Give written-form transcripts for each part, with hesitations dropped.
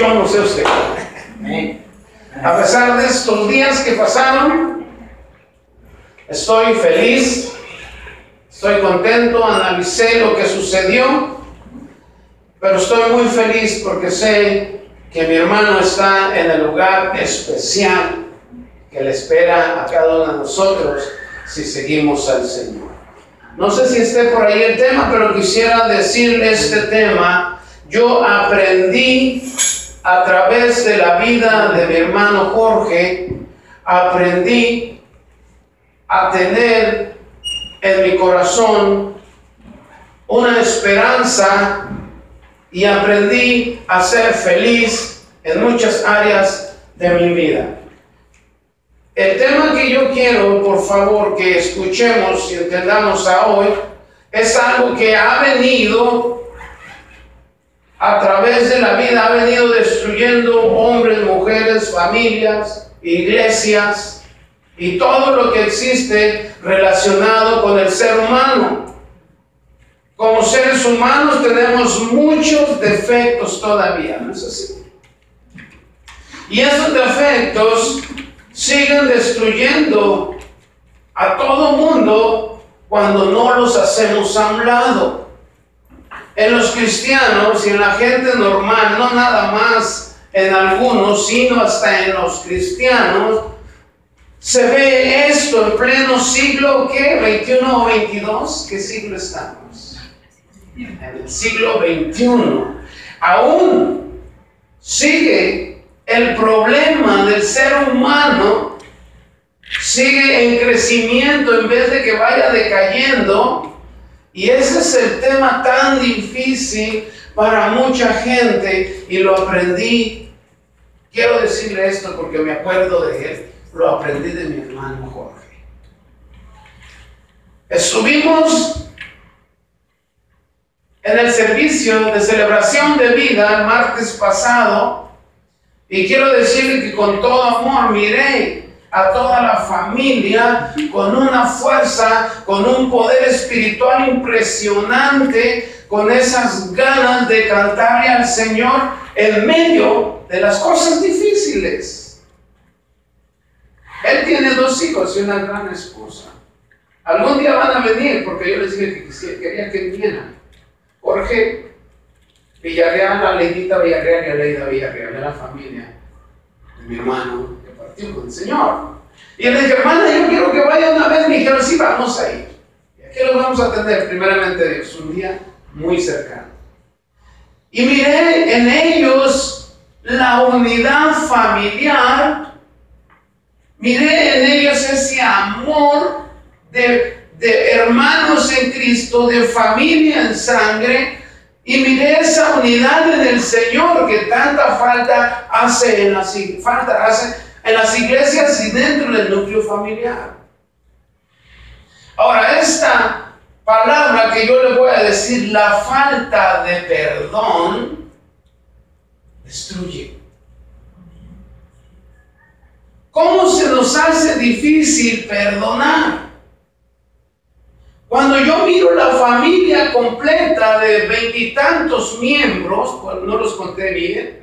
Yo no sé usted. A pesar de estos días que pasaron, estoy feliz, estoy contento, analicé lo que sucedió, pero estoy muy feliz porque sé que mi hermano está en el lugar especial que le espera a cada uno de nosotros si seguimos al Señor. No sé si esté por ahí el tema, pero quisiera decirle este tema. Yo aprendí a través de la vida de mi hermano Jorge, aprendí a tener en mi corazón una esperanza y aprendí a ser feliz en muchas áreas de mi vida. El tema que yo quiero, por favor, que escuchemos y entendamos a hoy, es algo que ha venido a través de la vida, ha venido destruyendo hombres, mujeres, familias, iglesias y todo lo que existe relacionado con el ser humano. Como seres humanos tenemos muchos defectos todavía, ¿no es así? Y esos defectos siguen destruyendo a todo mundo cuando no los hacemos a un lado. En los cristianos y en la gente normal, no nada más en algunos, sino hasta en los cristianos, se ve esto en pleno siglo, ¿qué? ¿21 o 22? ¿Qué siglo estamos? En el siglo 21. Aún sigue el problema del ser humano, sigue en crecimiento en vez de que vaya decayendo. Y ese es el tema tan difícil para mucha gente y lo aprendí. Quiero decirle esto porque me acuerdo de él. Lo aprendí de mi hermano Jorge. Estuvimos en el servicio de celebración de vida el martes pasado y quiero decirle que con todo amor miré a toda la familia con una fuerza, con un poder espiritual impresionante, con esas ganas de cantarle al Señor en medio de las cosas difíciles. Él tiene 2 hijos y una gran esposa. Algún día van a venir, porque yo les dije que quería que vinieran. Jorge Villarreal, Aleidita Villarreal y Aleida Villarreal, de la familia de mi hermano que partió con el Señor. Y le dije, hermana, yo quiero que vaya una vez. Me dijeron, sí, vamos a ir. Y aquí los vamos a atender, primeramente Dios, un día muy cercano. Y miré en ellos la unidad familiar, miré en ellos ese amor de hermanos en Cristo, de familia en sangre, y miré esa unidad en el Señor que tanta falta hace en las iglesias y dentro del núcleo familiar. Ahora, esta palabra que yo le voy a decir, la falta de perdón, destruye. ¿Cómo se nos hace difícil perdonar? Cuando yo miro la familia completa de 20 y tantos miembros, pues no los conté bien,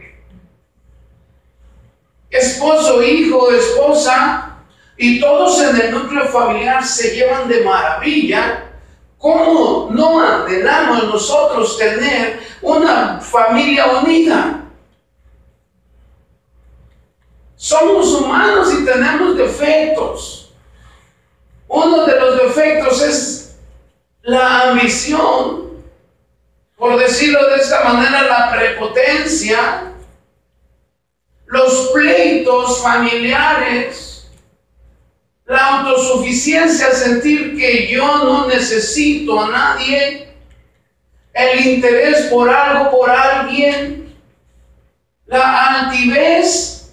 esposo, hijo, esposa, y todos en el núcleo familiar se llevan de maravilla, ¿cómo no anhelamos nosotros tener una familia unida? Somos humanos y tenemos defectos. Uno de los defectos es la ambición, por decirlo de esta manera, la prepotencia, los pleitos familiares, la autosuficiencia, sentir que yo no necesito a nadie, el interés por algo, por alguien, la altivez.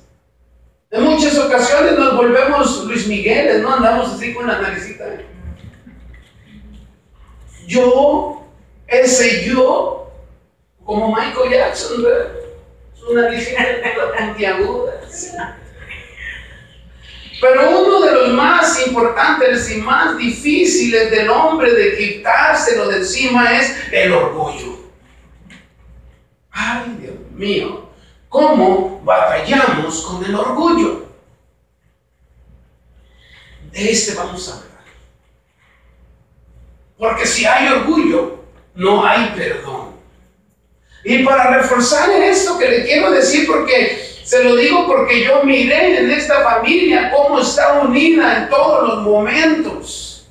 En muchas ocasiones nos volvemos Luis Miguel, ¿no? Andamos así con la naricita. Yo, ese yo, como Michael Jackson, ¿verdad? Su naricita puntiaguda. Pero uno de los más importantes y más difíciles del hombre de quitárselo de encima es el orgullo. Ay, Dios mío. cómo batallamos con el orgullo. De este vamos a hablar. Porque si hay orgullo, no hay perdón. Y para reforzar esto que le quiero decir, porque se lo digo porque yo miré en esta familia cómo está unida en todos los momentos.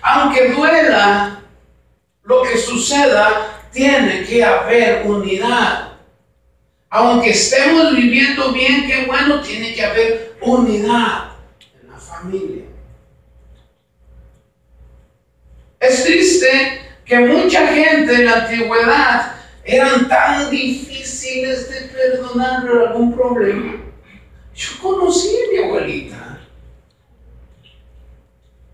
Aunque duela lo que suceda, tiene que haber unidad. Aunque estemos viviendo bien, qué bueno, tiene que haber unidad en la familia. Es triste que mucha gente en la antigüedad eran tan difíciles de perdonar por algún problema. Yo conocí a mi abuelita.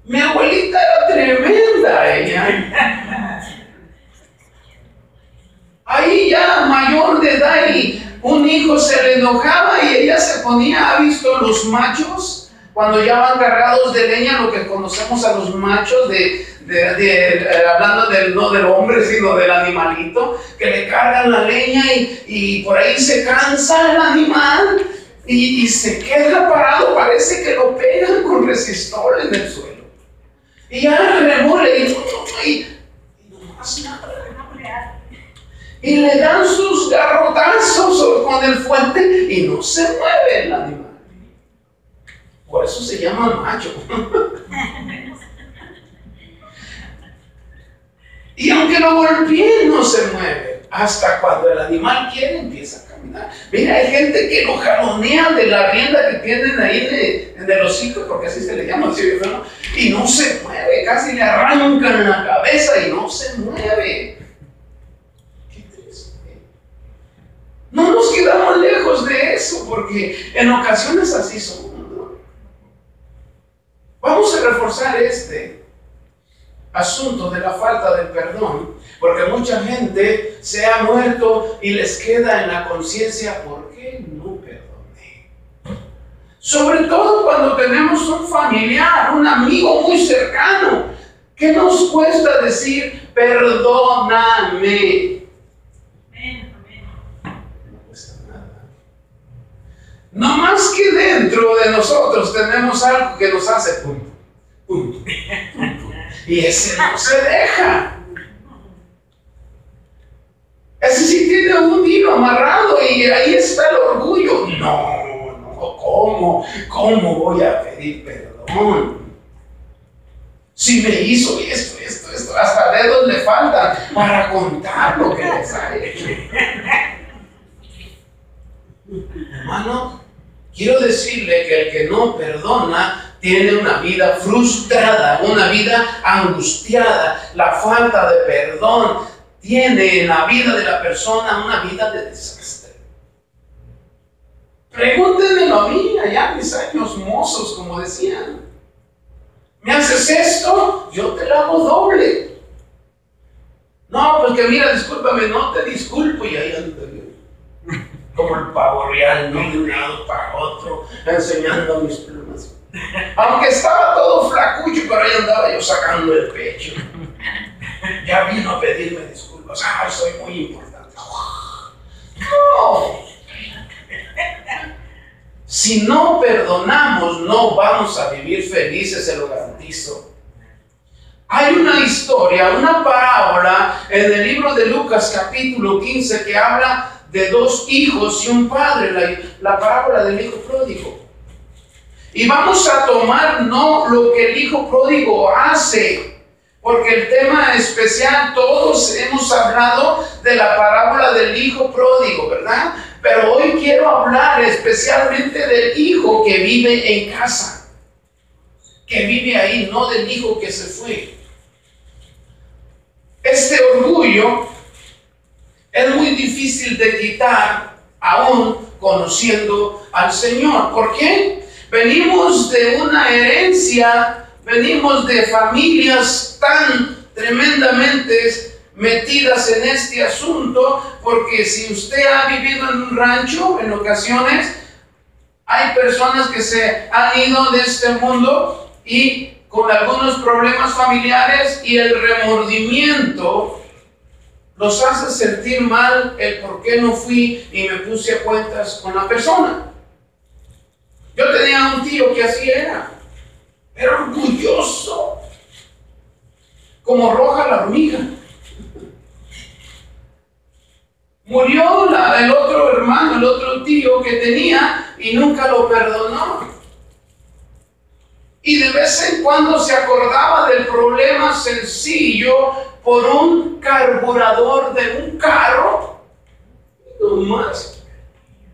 Mi abuelita era tremenda, ella. Ahí ya mayor de edad y un hijo se le enojaba y ella se ponía, ¿ha visto los machos? Cuando ya van cargados de leña, lo que conocemos a los machos, hablando no del hombre, sino del animalito, que le cargan la leña y por ahí se cansa el animal y se queda parado, parece que lo pegan con resistol en el suelo. Y ya remole y no más nada. Y le dan sus garrotazos con el fuerte y no se mueve el animal. Por eso se llama macho. Y aunque lo golpeen, no se mueve. Hasta cuando el animal quiere, empieza a caminar. Mira, hay gente que lo jalonea de la rienda que tienen ahí en el hocico, porque así se le llama, ¿sí? Y no se mueve. Casi le arrancan la cabeza y no se mueve. Qué triste. No nos quedamos lejos de eso, porque en ocasiones así somos. Vamos a reforzar este asunto de la falta de perdón, porque mucha gente se ha muerto y les queda en la conciencia, ¿por qué no perdoné? Sobre todo cuando tenemos un familiar, un amigo muy cercano, ¿qué nos cuesta decir, perdóname? No cuesta nada. No más que dentro de nosotros tenemos algo que nos hace punto, punto, punto. Y ese no se deja. Ese sí tiene un hilo amarrado y ahí está el orgullo. No, ¿cómo voy a pedir perdón? Si me hizo esto, hasta dedos le faltan para contar lo que les ha hecho. Hermano, quiero decirle que el que no perdona tiene una vida frustrada, una vida angustiada. La falta de perdón tiene en la vida de la persona una vida de desastre. Pregúntenmelo a mí, allá en mis años mozos, como decían. ¿Me haces esto? Yo te lo hago doble. No, pues que mira, discúlpame, no te disculpo y ahí ando yo. Como el pavo real, no de un lado para otro, enseñando mis plumas. Aunque estaba todo flacucho, pero ahí andaba yo sacando el pecho. Ya vino a pedirme disculpas. Soy muy importante. No. Si no perdonamos, no vamos a vivir felices, se lo garantizo. Hay una historia, una parábola en el libro de Lucas capítulo 15 que habla de dos hijos y un padre, la parábola del hijo pródigo. Y vamos a tomar no lo que el hijo pródigo hace, porque el tema especial, todos hemos hablado de la parábola del hijo pródigo, ¿verdad? Pero hoy quiero hablar especialmente del hijo que vive en casa, que vive ahí, no del hijo que se fue. Este orgullo es muy difícil de quitar, aún conociendo al Señor. ¿Por qué? Venimos de una herencia, venimos de familias tan tremendamente metidas en este asunto, porque si usted ha vivido en un rancho, en ocasiones, hay personas que se han ido de este mundo y con algunos problemas familiares y el remordimiento los hace sentir mal el por qué no fui y me puse a cuentas con la persona. Yo tenía un tío que así era orgulloso, como Roja la hormiga. Murió el otro hermano, el otro tío que tenía y nunca lo perdonó. Y de vez en cuando se acordaba del problema sencillo por un carburador de un carro. No más,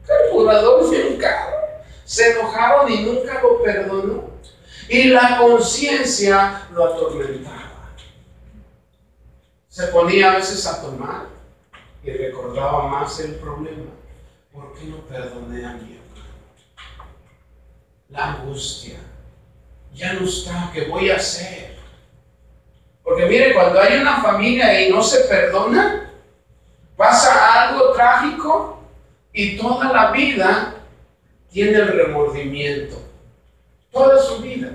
carburador de un carro. Se enojaron y nunca lo perdonó. Y la conciencia lo atormentaba. Se ponía a veces a tomar y recordaba más el problema. ¿Por qué no perdoné a mi hermano? La angustia. Ya no está, ¿qué voy a hacer? Porque mire, cuando hay una familia y no se perdona, pasa algo trágico y toda la vida tiene el remordimiento. Toda su vida.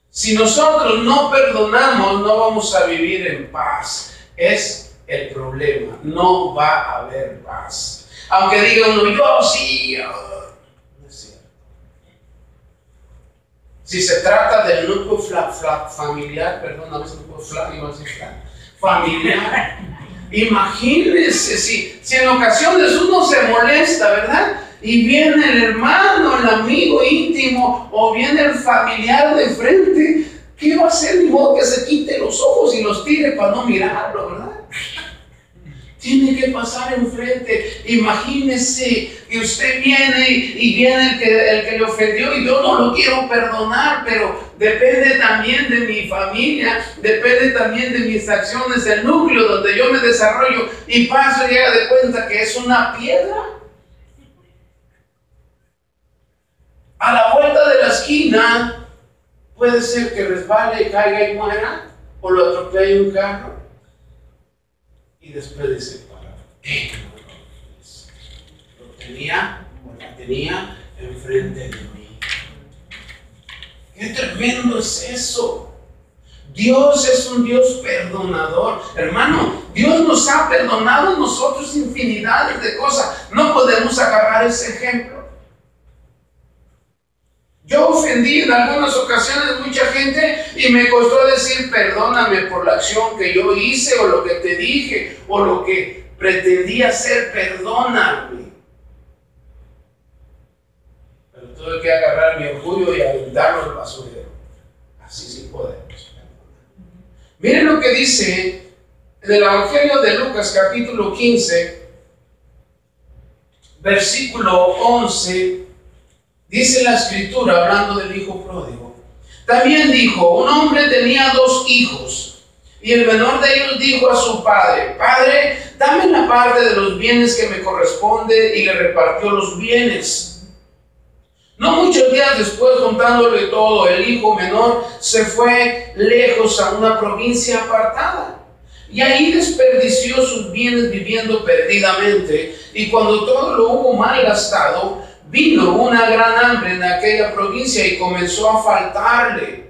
Si nosotros no perdonamos, no vamos a vivir en paz. Es el problema. No va a haber paz. Aunque diga uno, yo sí, no es cierto. Si se trata del núcleo familiar, perdón, a veces no puedo digo así, familiar. Imagínense si en ocasiones uno se molesta, ¿verdad? Y viene el hermano, el amigo íntimo, o viene el familiar de frente, ¿qué va a hacer? Ni modo que se quite los ojos y los tire para no mirarlo, ¿verdad? Tiene que pasar enfrente. Imagínese que usted viene y viene el que le ofendió y yo no lo quiero perdonar, pero depende también de mi familia, depende también de mis acciones, el núcleo donde yo me desarrollo y paso y llega de cuenta que es una piedra. A la vuelta de la esquina puede ser que resbale y caiga y muera, o lo atropelle un carro. Y después dice, lo tenía o la tenía enfrente de mí. ¡Qué tremendo es eso! Dios es un Dios perdonador. Hermano, Dios nos ha perdonado a nosotros infinidades de cosas. No podemos agarrar ese ejemplo. Yo ofendí en algunas ocasiones mucha gente y me costó decir perdóname por la acción que yo hice o lo que te dije o lo que pretendía hacer, perdóname. Pero tuve que agarrar mi orgullo y aventarlo al basurero. Así sí podemos. Miren lo que dice en el Evangelio de Lucas capítulo 15, versículo 11. Dice la escritura, hablando del hijo pródigo. También dijo, un hombre tenía 2 hijos, y el menor de ellos dijo a su padre, Padre, dame la parte de los bienes que me corresponde, y le repartió los bienes. No muchos días después, juntándole todo, el hijo menor se fue lejos a una provincia apartada, y ahí desperdició sus bienes viviendo perdidamente, y cuando todo lo hubo mal gastado, vino una gran hambre en aquella provincia y comenzó a faltarle.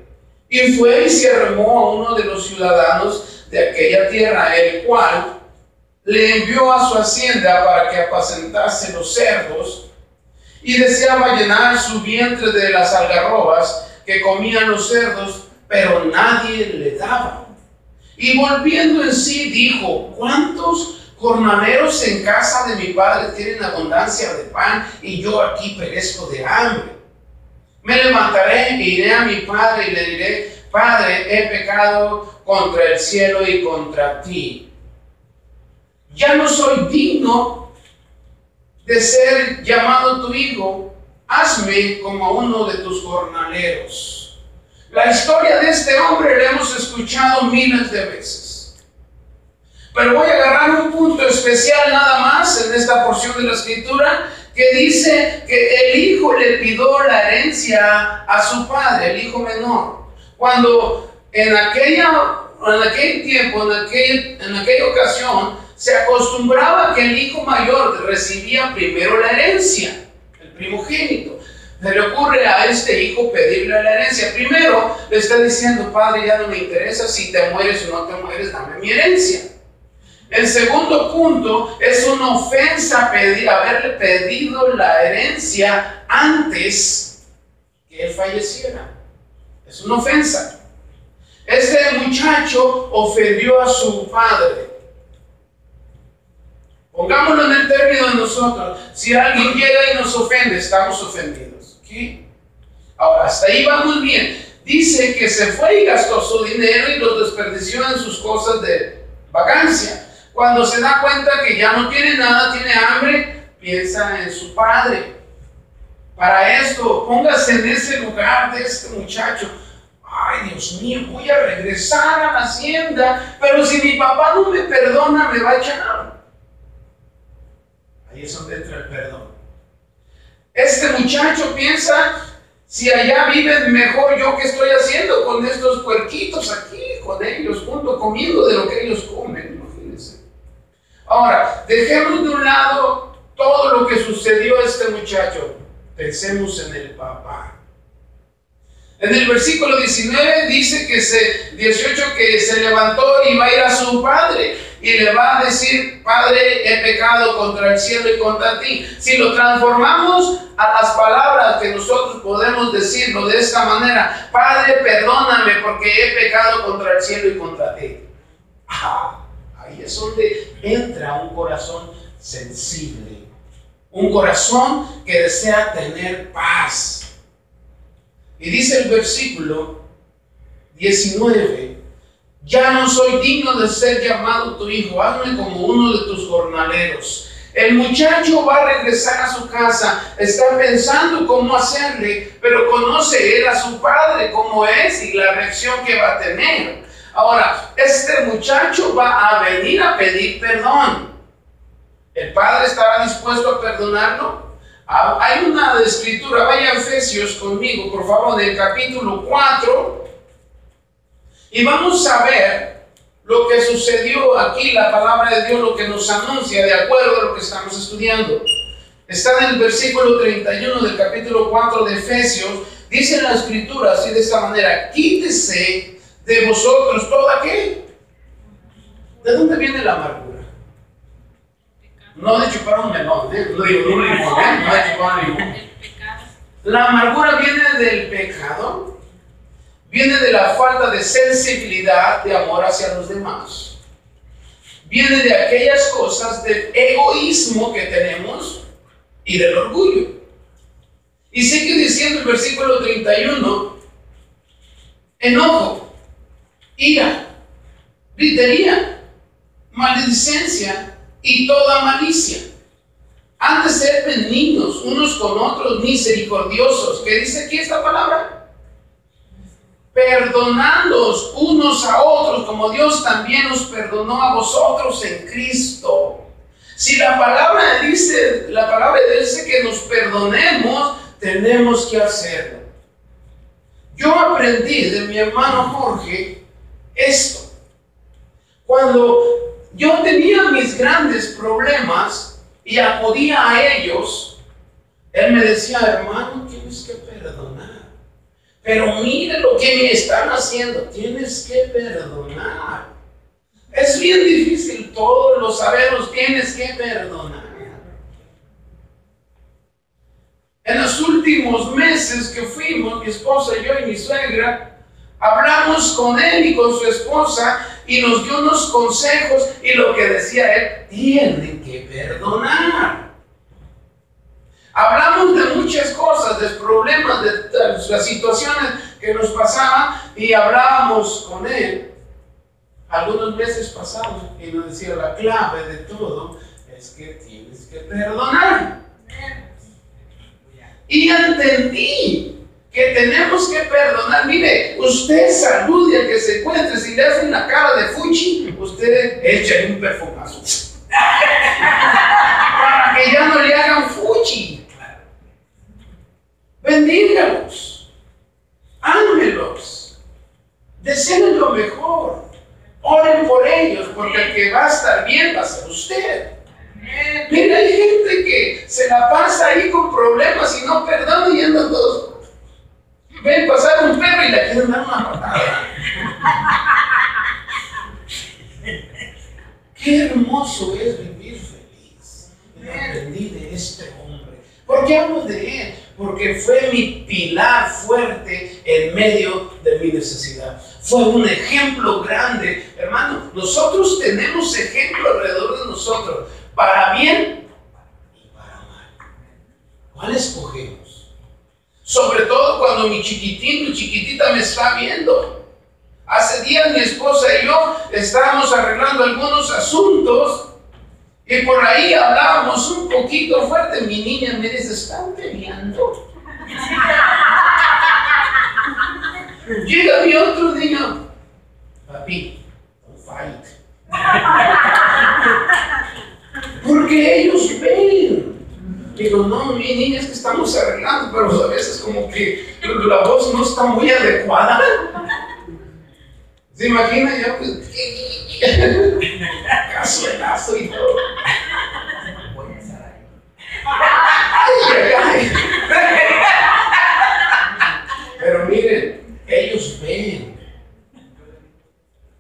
Y fue y se arremó a uno de los ciudadanos de aquella tierra, el cual le envió a su hacienda para que apacentase los cerdos, y deseaba llenar su vientre de las algarrobas que comían los cerdos, pero nadie le daba. Y volviendo en sí dijo, ¿cuántos jornaleros en casa de mi padre tienen abundancia de pan y yo aquí perezco de hambre? Me levantaré e iré a mi padre y le diré, Padre, he pecado contra el cielo y contra ti. Ya no soy digno de ser llamado tu hijo. Hazme como a uno de tus jornaleros. La historia de este hombre la hemos escuchado miles de veces. Pero voy a agarrar un punto especial nada más en esta porción de la escritura que dice que el hijo le pidió la herencia a su padre, el hijo menor. Cuando en aquel tiempo, en aquella ocasión, se acostumbraba que el hijo mayor recibía primero la herencia, el primogénito. Se le ocurre a este hijo pedirle la herencia. Primero le está diciendo, Padre, ya no me interesa si te mueres o no te mueres, dame mi herencia. El segundo punto es una ofensa haberle pedido la herencia antes que él falleciera. Es una ofensa. Este muchacho ofendió a su padre. Pongámoslo en el término de nosotros. Si alguien llega y nos ofende, estamos ofendidos. ¿Okay? Ahora, hasta ahí vamos bien. Dice que se fue y gastó su dinero y lo desperdició en sus cosas de vacancia. Cuando se da cuenta que ya no tiene nada, tiene hambre, piensa en su padre. Para esto, póngase en ese lugar de este muchacho. Ay, Dios mío, voy a regresar a la hacienda, pero si mi papá no me perdona, me va a echar. Ahí es donde entra el perdón. Este muchacho piensa, si allá viven mejor, yo qué estoy haciendo con estos puerquitos aquí, con ellos, junto, comiendo de lo que ellos comen, imagínense. Ahora, dejemos de un lado todo lo que sucedió a este muchacho. Pensemos en el papá. En el versículo 19 dice que 18 que se levantó y va a ir a su padre y le va a decir: Padre, he pecado contra el cielo y contra ti. Si lo transformamos a las palabras que nosotros podemos decirlo de esta manera: Padre, perdóname porque he pecado contra el cielo y contra ti. Ahí es donde entra un corazón sensible, un corazón que desea tener paz. Y dice el versículo 19: ya no soy digno de ser llamado tu hijo, hazme como uno de tus jornaleros. El muchacho va a regresar a su casa, está pensando cómo hacerle, pero conoce él a su padre cómo es y la reacción que va a tener. Ahora, este muchacho va a venir a pedir perdón. ¿El padre estará dispuesto a perdonarlo? Hay una escritura, vaya a Efesios conmigo, por favor, del capítulo 4, y vamos a ver lo que sucedió aquí, la palabra de Dios, lo que nos anuncia de acuerdo a lo que estamos estudiando. Está en el versículo 31 del capítulo 4 de Efesios. Dice la escritura así de esta manera: quítese de vosotros toda ¿qué? ¿De dónde viene la amargura? No de chupar un melón, no digo un limón, no de chupar un limón. La amargura viene del pecado, viene de la falta de sensibilidad, de amor hacia los demás. Viene de aquellas cosas del egoísmo que tenemos y del orgullo. Y sigue diciendo el versículo 31, enojo, ira, gritería, maledicencia y toda malicia. Han de ser benignos unos con otros, misericordiosos. ¿Qué dice aquí esta palabra? Perdonándoos unos a otros, como Dios también os perdonó a vosotros en Cristo. Si la palabra dice que nos perdonemos, tenemos que hacerlo. Yo aprendí de mi hermano Jorge esto. Cuando yo tenía mis grandes problemas y acudía a ellos, él me decía: hermano, tienes que perdonar. Pero mire lo que me están haciendo, tienes que perdonar. Es bien difícil, todos lo sabemos, tienes que perdonar. En los últimos meses que fuimos, mi esposa, yo y mi suegra, hablamos con él y con su esposa y nos dio unos consejos, y lo que decía él: tienen que perdonar. Hablamos de muchas cosas, de problemas, de las situaciones que nos pasaban, y hablábamos con él. Algunos meses pasados y nos decía: la clave de todo es que tienes que perdonar. Y entendí que tenemos que perdonar. Mire, usted salude al que se encuentre. Si le hace una cara de fuchi, usted échale un perfumazo para que ya no le hagan fuchi. Bendígalos, ámelos, deseen lo mejor, oren por ellos, porque el que va a estar bien va a ser usted. Mira, hay gente que se la pasa ahí con problemas y no perdona, y andan todos. Ven pasar un perro y le quieren dar una patada. Qué hermoso es vivir feliz. Me aprendí de este hombre. ¿Por qué hablo de él? Porque fue mi pilar fuerte en medio de mi necesidad. Fue un ejemplo grande. Hermano, nosotros tenemos ejemplo alrededor de nosotros, para bien y para mal. ¿Cuál escogemos? Sobre todo cuando mi chiquitín, mi chiquitita me está viendo. Hace días mi esposa y yo estábamos arreglando algunos asuntos y por ahí hablábamos un poquito fuerte. Mi niña me dice, ¿están peleando? Llega mi otro niño, papi, don't fight. Porque ellos ven. Digo, no, mi niña, es que estamos arreglando, pero a veces como que la voz no está muy adecuada. ¿Se imagina yo? Pues, casuelazo y todo. Voy a estar ahí. Ay. Pero miren, ellos ven.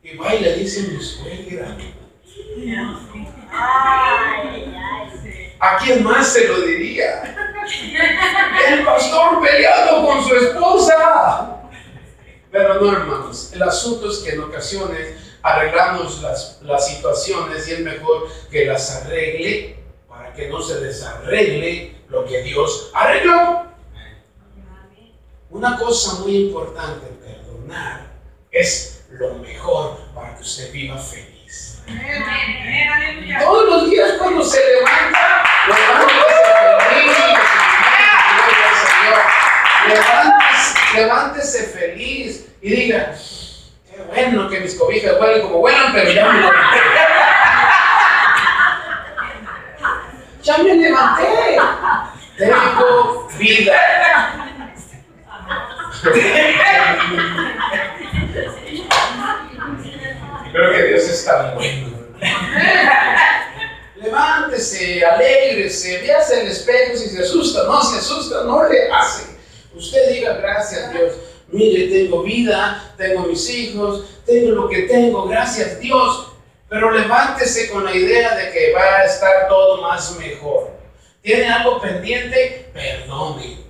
Y va y le dice mi suegra. ¿A quién más se lo diría? El pastor peleando con su esposa. Pero no, hermanos, el asunto es que en ocasiones arreglamos las situaciones y es mejor que las arregle para que no se desarregle lo que Dios arregló. Una cosa muy importante, perdonar, es lo mejor para que usted viva feliz. Todos los días cuando se levanta, levántese feliz y diga, qué bueno que mis cobijas huelen como huelan, pero ya me levanté. Ya me levanté. Tengo vida. Creo que Dios está bueno. Levántese, alégrese, véase el espejo. Si se asusta, no le hace. Usted diga, gracias Dios, mire, tengo vida, tengo mis hijos, tengo lo que tengo, gracias Dios. Pero levántese con la idea de que va a estar todo más mejor. ¿Tiene algo pendiente? Perdone.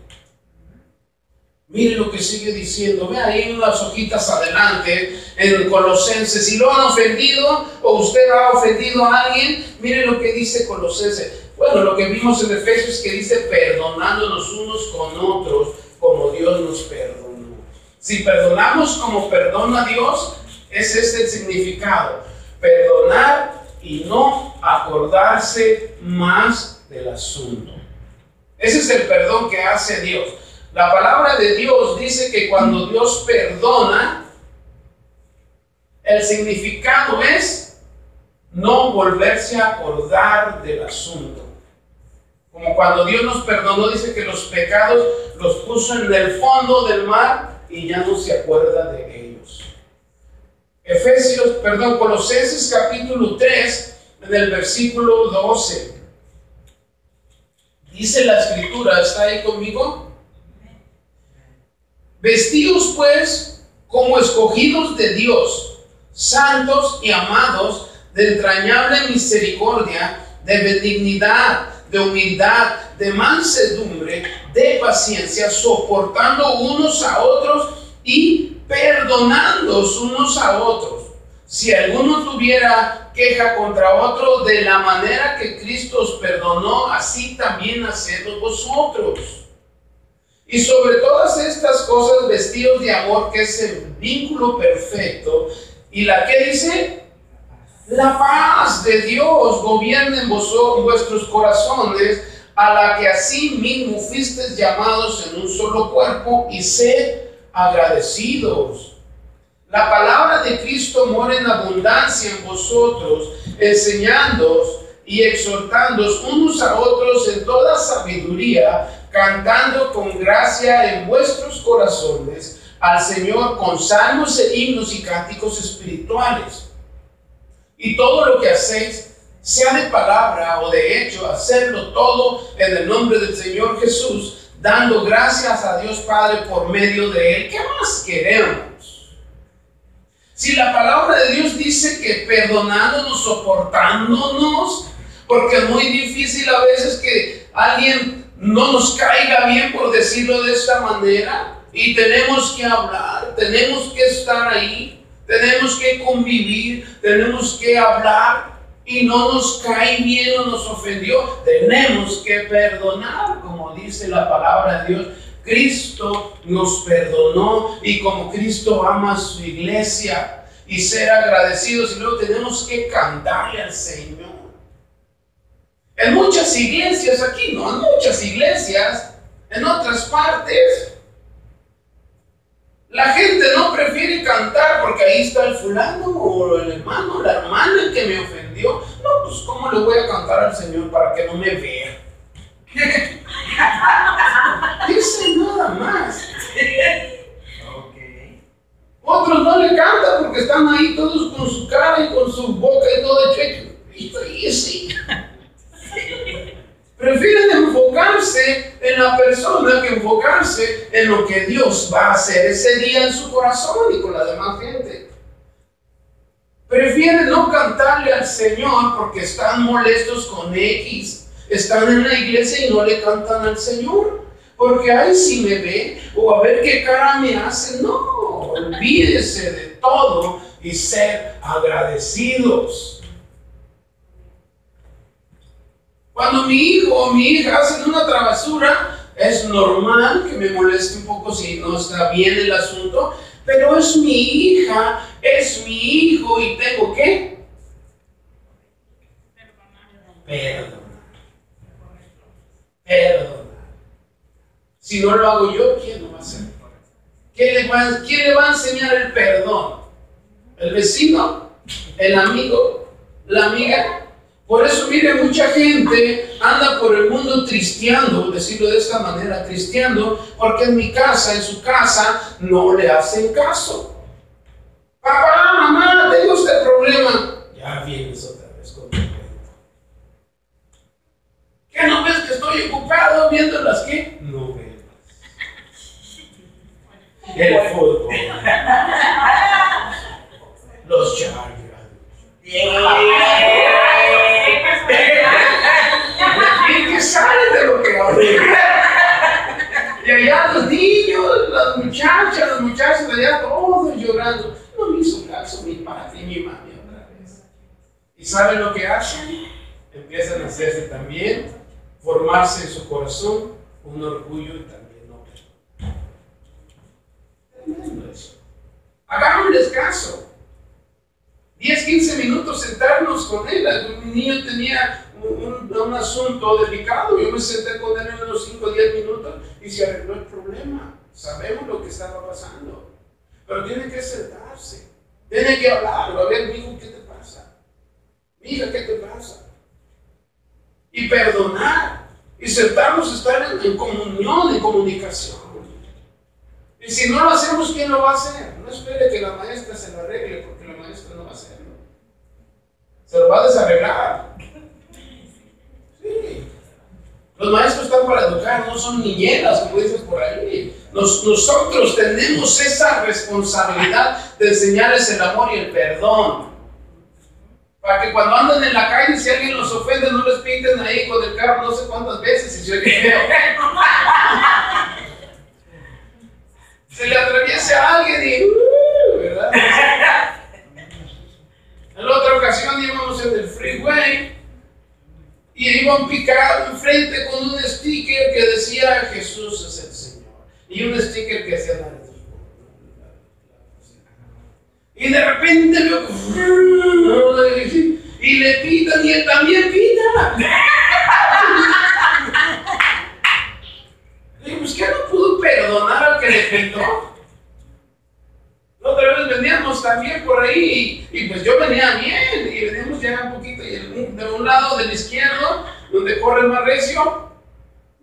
Mire lo que sigue diciendo, ve ahí unas hojitas adelante en Colosenses. Si lo han ofendido o usted ha ofendido a alguien, mire lo que dice Colosenses. Bueno, lo que vimos en Efesios que dice perdonándonos unos con otros como Dios nos perdonó. Si perdonamos como perdona Dios, ese es el significado. Perdonar y no acordarse más del asunto. Ese es el perdón que hace Dios. La palabra de Dios dice que cuando Dios perdona, el significado es no volverse a acordar del asunto. Como cuando Dios nos perdonó, dice que los pecados los puso en el fondo del mar y ya no se acuerda de ellos. Colosenses capítulo 3, en el versículo 12. Dice la escritura, ¿está ahí conmigo? Vestidos pues como escogidos de Dios, santos y amados, de entrañable misericordia, de benignidad, de humildad, de mansedumbre, de paciencia, soportando unos a otros y perdonándoos unos a otros. Si alguno tuviera queja contra otro, de la manera que Cristo os perdonó, así también hacedlo vosotros. Y sobre todas estas cosas, vestidos de amor, que es el vínculo perfecto. ¿Y la que dice? La paz de Dios gobierne en vuestros corazones, a la que así mismo fuisteis llamados en un solo cuerpo, y sed agradecidos. La palabra de Cristo mora en abundancia en vosotros, enseñándoos y exhortándoos unos a otros en toda sabiduría, cantando con gracia en vuestros corazones al Señor con salmos e himnos y cánticos espirituales. Y todo lo que hacéis, sea de palabra o de hecho, hacerlo todo en el nombre del Señor Jesús, dando gracias a Dios Padre por medio de Él. ¿Qué más queremos? Si la palabra de Dios dice que perdonándonos, soportándonos, porque es muy difícil a veces que alguien no nos caiga bien, por decirlo de esta manera, y tenemos que hablar, tenemos que estar ahí, tenemos que convivir, tenemos que hablar, y no nos cae bien o nos ofendió, tenemos que perdonar, como dice la palabra de Dios. Cristo nos perdonó, y como Cristo ama a su iglesia, y ser agradecidos, y luego tenemos que cantarle al Señor. En muchas iglesias, aquí no, en muchas iglesias, en otras partes, la gente no prefiere cantar porque ahí está el fulano o el hermano, la hermana que me ofendió. No, pues ¿cómo le voy a cantar al Señor para que no me vea? Dice nada más. Otros no le cantan porque están ahí todos con su cara y con su boca y todo hecho. Y sí. Prefieren enfocarse en la persona que enfocarse en lo que Dios va a hacer ese día en su corazón y con la demás gente. Prefieren no cantarle al Señor porque están molestos con X. Están en la iglesia y no le cantan al Señor. Porque ay, si me ve, o a ver qué cara me hace. No, olvídese de todo y ser agradecidos. Cuando mi hijo o mi hija hacen una travesura, es normal que me moleste un poco si no está bien el asunto, pero es mi hija, es mi hijo y tengo que perdonar. Si no lo hago yo, ¿quién lo va a hacer? ¿Quién le va a enseñar el perdón? ¿El vecino? ¿El amigo? ¿La amiga? Por eso, mire, mucha gente anda por el mundo tristeando, decirlo de esta manera, tristeando, porque en mi casa, en su casa, no le hacen caso. Papá, mamá, tengo este problema. Ya vienes otra vez con tu cuento. ¿Qué no ves que estoy ocupado viendo las qué? No veo. El fútbol. Los Chargers. Y que sale de lo que hablé. Y allá los niños, las muchachas, los muchachos allá todos llorando. No me hizo caso mi padre y mi mami otra vez. ¿Y saben lo que hacen? Empiezan a hacerse también, formarse en su corazón un orgullo y también no. Tremendo eso. Hagámosles caso. 10, 15 minutos sentarnos con él. Mi niño tenía un asunto delicado. Yo me senté con él en unos 5 o 10 minutos y se arregló el problema. Sabemos lo que estaba pasando. Pero tiene que sentarse. Tiene que hablar. A ver, mijo, ¿qué te pasa? Mija, ¿qué te pasa? Y perdonar. Y sentarnos a estar en comunión, en comunicación. Y si no lo hacemos, ¿quién lo va a hacer? No espere que la maestra se lo arregle, porque la maestra no va a hacerlo. Se lo va a desarreglar. Sí. Los maestros están para educar, no son niñeras, como dices por ahí. Nosotros tenemos esa responsabilidad de enseñarles el amor y el perdón. Para que cuando anden en la calle, si alguien los ofende, no les pinten ahí con el carro no sé cuántas veces y se oye feo. Se le atraviesa a alguien y ¿verdad? En la otra ocasión íbamos en el freeway y iba un picado enfrente con un sticker que decía Jesús es el Señor y un sticker que decía nada. Y de repente veo y le pitan y él también pita. Y pues que no pudo perdonar al que le pitó. La otra vez veníamos también por ahí y pues yo venía bien y veníamos ya un poquito y de un lado del izquierdo donde corre más recio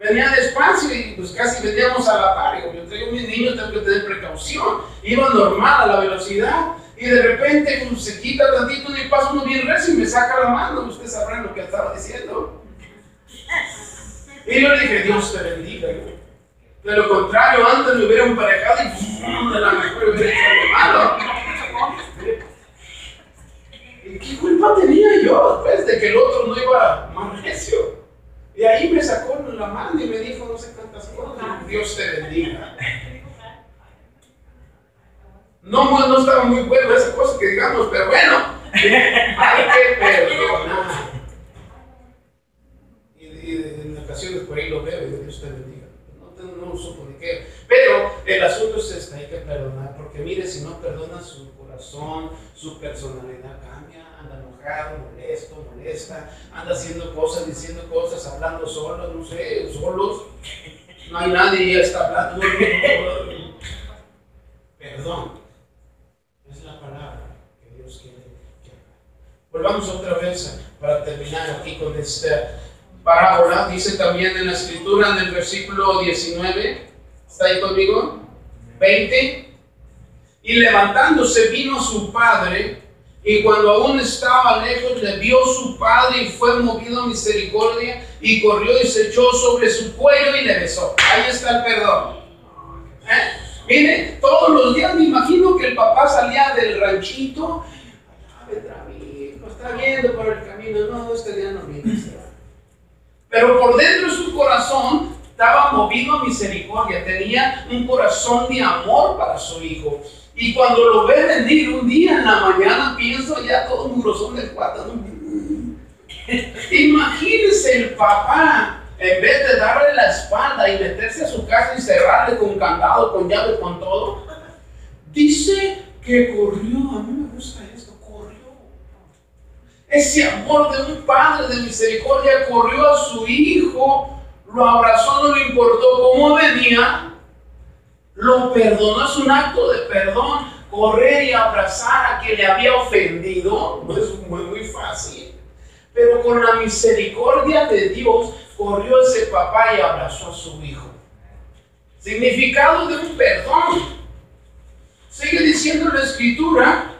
venía despacio y pues casi veníamos a la par. Yo traigo mis niños, tengo que tener precaución. Iba normal a la velocidad y de repente pues, se quita tantito y pasa uno bien recio y me saca la mano. Ustedes sabrán lo que estaba diciendo. Y yo le dije, Dios te bendiga. De lo contrario, antes me hubiera emparejado y de la mejor hubiera hecho algo malo. venía yo, pues, de que el otro no iba más recio. Y ahí me sacó la mano y me dijo no sé cuántas cosas. Dios te bendiga. No estaba muy bueno esa cosa que digamos, pero bueno, hay que perdonar. Y en ocasiones por ahí lo veo y Dios te bendiga. No supo ni qué. Pero el asunto es este, hay que perdonar. Porque mire, si no perdona, su corazón, su personalidad cambia. Anda enojado, molesto, molesta. Anda haciendo cosas, diciendo cosas, hablando solos, no sé, solos. No hay nadie y ya está hablando. Perdón. Es la palabra que Dios quiere que haga. Volvamos otra vez para terminar aquí con esta parábola. Dice también en la escritura, en el versículo 19, ¿está ahí conmigo? 20. Y levantándose vino su padre, y cuando aún estaba lejos le vio su padre y fue movido a misericordia y corrió y se echó sobre su cuello y le besó. Ahí está el perdón. Mire, todos los días me imagino que el papá salía del ranchito. Está viendo por el camino. No, este día no viene. Pero por dentro de su corazón estaba movido a misericordia. Tenía un corazón de amor para su hijo. Y cuando lo ve venir un día en la mañana, pienso ya todo murosón del cuarto. Imagínese el papá. En vez de darle la espalda y meterse a su casa y cerrarle con candado, con llave, con todo, dice que corrió. A mí me gusta esto, corrió. Ese amor de un padre de misericordia corrió a su hijo, lo abrazó, no le importó cómo venía, lo perdonó. Es un acto de perdón, correr y abrazar a quien le había ofendido. No es muy fácil, pero con la misericordia de Dios, corrió ese papá y abrazó a su hijo. Significado de un perdón. Sigue diciendo la escritura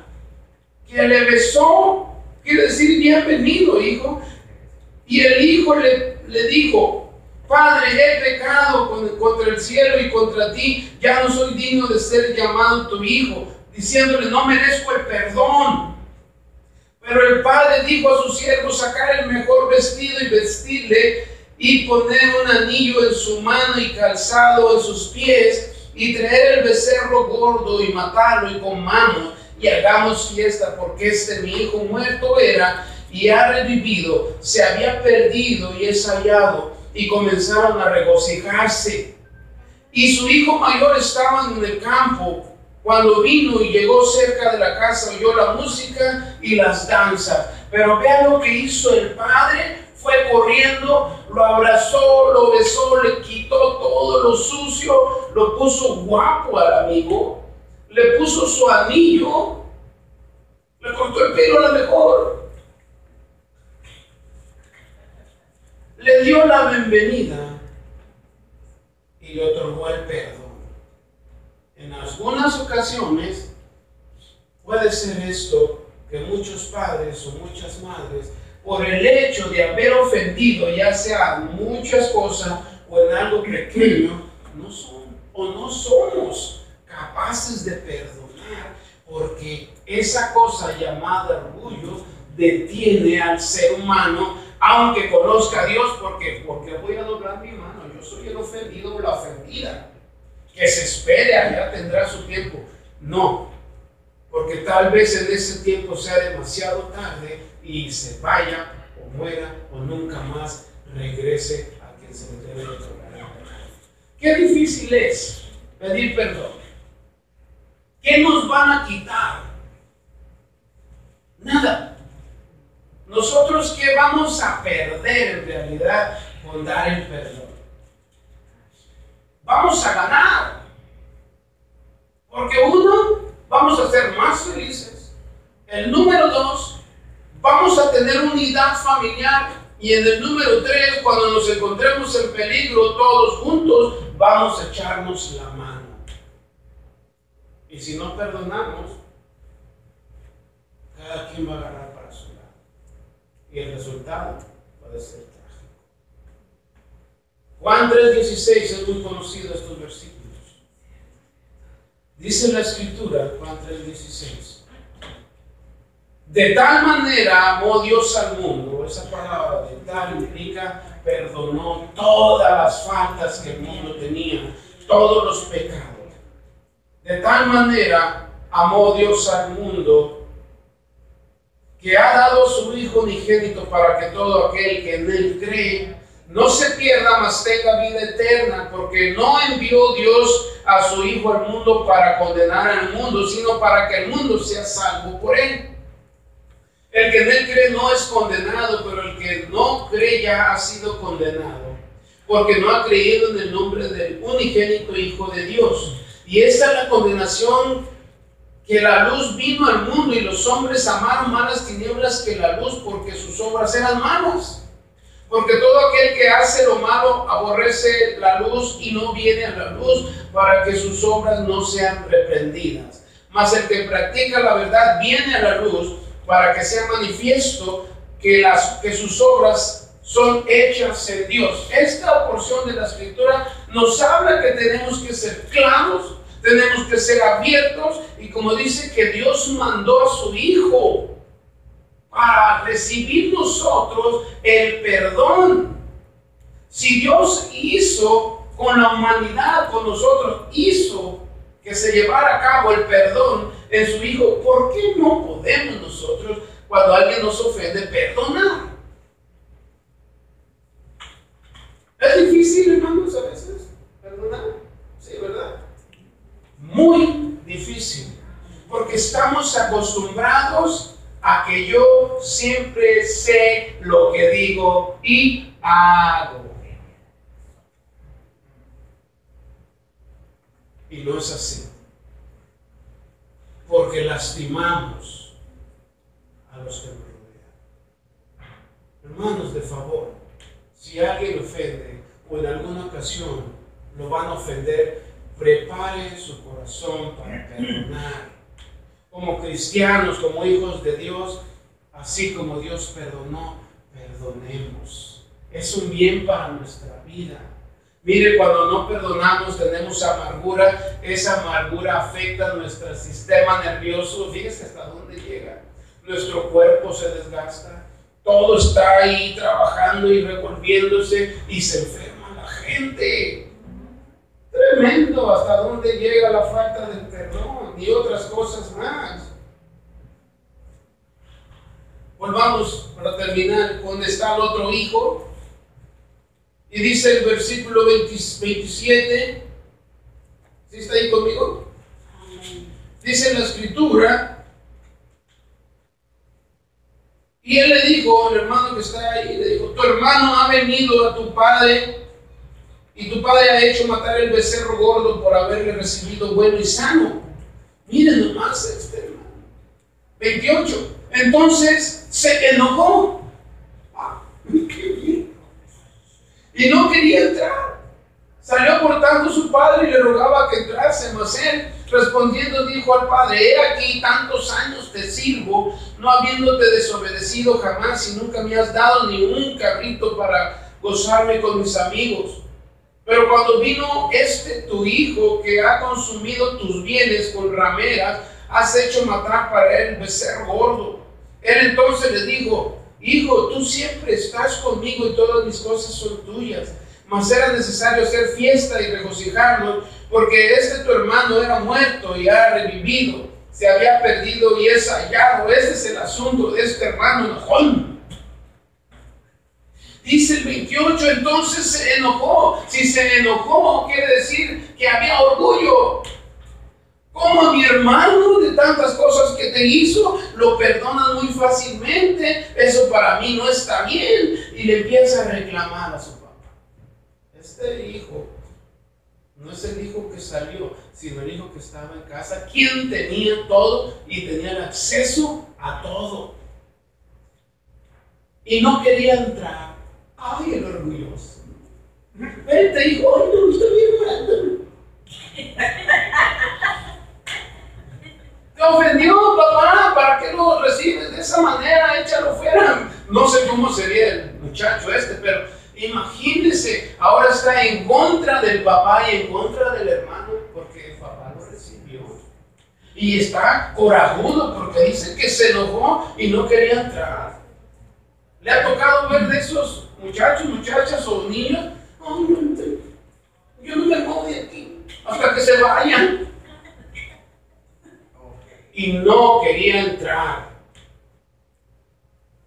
que le besó, quiere decir bienvenido, hijo. Y el hijo le dijo: Padre, he pecado contra el cielo y contra ti, ya no soy digno de ser llamado tu hijo. Diciéndole: no merezco el perdón. Pero el padre dijo a sus siervos: sacar el mejor vestido y vestirle, y poner un anillo en su mano y calzado en sus pies, y traer el becerro gordo y matarlo, y comamos y hagamos fiesta, porque mi hijo muerto era y ha revivido, se había perdido y es hallado. Y comenzaron a regocijarse. Y su hijo mayor estaba en el campo. Cuando vino y llegó cerca de la casa, oyó la música y las danzas. Pero vean lo que hizo el padre. Fue corriendo, lo abrazó, lo besó, le quitó todo lo sucio, lo puso guapo al amigo, le puso su anillo, le cortó el pelo a lo mejor, le dio la bienvenida y le otorgó el perdón. En algunas ocasiones puede ser esto, que muchos padres o muchas madres, por el hecho de haber ofendido, ya sea muchas cosas o en algo pequeño, no somos capaces de perdonar, porque esa cosa llamada orgullo detiene al ser humano, aunque conozca a Dios. Porque voy a doblar mi mano, yo soy el ofendido o la ofendida, que se espere, allá tendrá su tiempo. No, porque tal vez en ese tiempo sea demasiado tarde y se vaya o muera o nunca más regrese a quien se le debe de otorgar. Qué difícil es pedir perdón. ¿Qué nos van a quitar? Nada. Nosotros, ¿qué vamos a perder en realidad con dar el perdón? Vamos a ganar. Porque uno, vamos a ser más felices. El número 2, vamos a tener unidad familiar. Y en el número 3, cuando nos encontremos en peligro todos juntos, vamos a echarnos la mano. Y si no perdonamos, cada quien va a agarrar para su lado. Y el resultado puede ser trágico. Juan 3:16 es muy conocido estos versículos. Dice la escritura, Juan 3:16: De tal manera amó Dios al mundo. Esa palabra de tal implica perdonó todas las faltas que el mundo tenía, todos los pecados. De tal manera amó Dios al mundo que ha dado a su Hijo unigénito para que todo aquel que en él cree no se pierda, mas tenga vida eterna, porque no envió Dios a su Hijo al mundo para condenar al mundo, sino para que el mundo sea salvo por él. El que en él cree no es condenado, pero el que no cree ya ha sido condenado, porque no ha creído en el nombre del unigénito Hijo de Dios. Y esta es la condenación, que la luz vino al mundo y los hombres amaron más las tinieblas que la luz, porque sus obras eran malas. Porque todo aquel que hace lo malo aborrece la luz y no viene a la luz, para que sus obras no sean reprendidas. Mas el que practica la verdad viene a la luz, para que sea manifiesto que sus obras son hechas en Dios. Esta porción de la Escritura nos habla que tenemos que ser claros, tenemos que ser abiertos, y como dice que Dios mandó a su Hijo para recibir nosotros el perdón. Si Dios hizo con la humanidad, con nosotros, hizo que se llevara a cabo el perdón en su Hijo, ¿por qué no podemos nosotros, cuando alguien nos ofende, perdonar? ¿Es difícil, hermanos, a veces perdonar? Sí, ¿verdad? Muy difícil, porque estamos acostumbrados a que yo siempre sé lo que digo y hago. Y no es así, porque lastimamos a los que nos rodean. Hermanos, de favor, si alguien ofende o en alguna ocasión lo van a ofender, prepare su corazón para perdonar. Como cristianos, como hijos de Dios, así como Dios perdonó, perdonemos. Es un bien para nuestra vida. Mire, cuando no perdonamos tenemos amargura. Esa amargura afecta nuestro sistema nervioso. Fíjese hasta dónde llega. Nuestro cuerpo se desgasta. Todo está ahí trabajando y revolviéndose, y se enferma la gente. Tremendo hasta dónde llega la falta del perdón y otras cosas más. Volvamos para terminar con está el otro hijo. Y dice el versículo 27, ¿sí está ahí conmigo? Dice la Escritura, y él le dijo, el hermano que está ahí, le dijo, tu hermano ha venido a tu padre, y tu padre ha hecho matar el becerro gordo por haberle recibido bueno y sano. Miren nomás este hermano. 28. Entonces se enojó. ¡Qué bien! Y no quería entrar. Salió cortando su padre y le rogaba que entrase, mas él respondiendo dijo al padre, he aquí tantos años te sirvo, no habiéndote desobedecido jamás, y nunca me has dado ni un cabrito para gozarme con mis amigos. Pero cuando vino tu hijo, que ha consumido tus bienes con rameras, has hecho matar para él becerro gordo. Él entonces le dijo, hijo, tú siempre estás conmigo y todas mis cosas son tuyas. Mas era necesario hacer fiesta y regocijarnos, porque tu hermano era muerto y ha revivido, se había perdido y es hallado. Este es el asunto de este hermano enojón. Dice el 28, entonces se enojó. Si se enojó, quiere decir que había orgullo. Como a mi hermano, de tantas cosas que te hizo, lo perdonas muy fácilmente. Eso para mí no está bien. Y le empieza a reclamar a su papá. Este hijo no es el hijo que salió, sino el hijo que estaba en casa, quien tenía todo y tenía el acceso a todo. Y no quería entrar. Ay, el orgulloso. Vente, hijo, ay, no, está bien, te ofendió, papá, ¿para qué lo recibes de esa manera? Échalo fuera. No sé cómo sería el muchacho pero imagínese, ahora está en contra del papá y en contra del hermano, porque el papá lo recibió. Y está corajudo porque dice que se enojó y no quería entrar. ¿Le ha tocado ver de esos muchachos, muchachas o niños? Ay, no, yo no me muevo de aquí hasta que se vayan. Y no quería entrar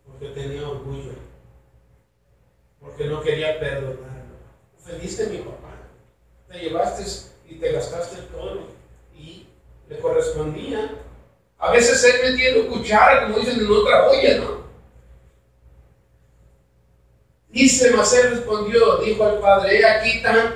porque tenía orgullo, porque no quería perdonarlo. Ofendiste a mi papá, te llevaste y te gastaste todo y le correspondía. A veces él metiendo cuchara, como dicen, en otra olla, ¿no? Dice, mas él respondió, dijo al padre: he aquí tanto